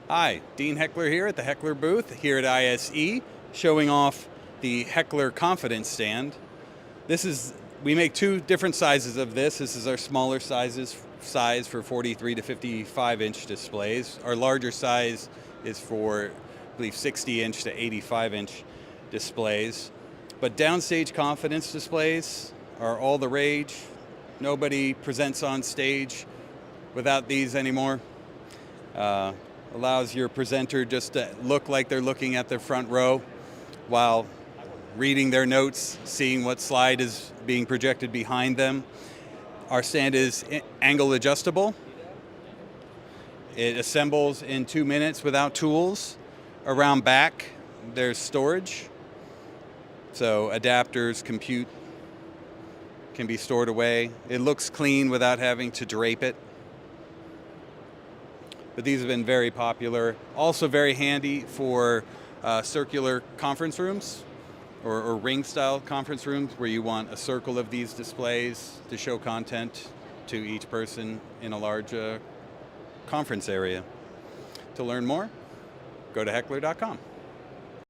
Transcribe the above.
Hi, Dean Heckler here at the Heckler booth here at ISE, showing off the Heckler Confidence Stand. We make two different sizes of this. This is our smaller size for 43 to 55 inch displays. Our larger size is for, I believe, 60 inch to 85 inch displays. But downstage confidence displays are all the rage. Nobody presents on stage without these anymore. Allows your presenter just to look like they're looking at their front row while reading their notes, seeing what slide is being projected behind them. Our stand is angle adjustable. It assembles in 2 minutes without tools. Around back, there's storage. So adapters, compute can be stored away. It looks clean without having to drape it. But these have been very popular. Also very handy for circular conference rooms or ring-style conference rooms where you want a circle of these displays to show content to each person in a large conference area. To learn more, go to Heckler.com.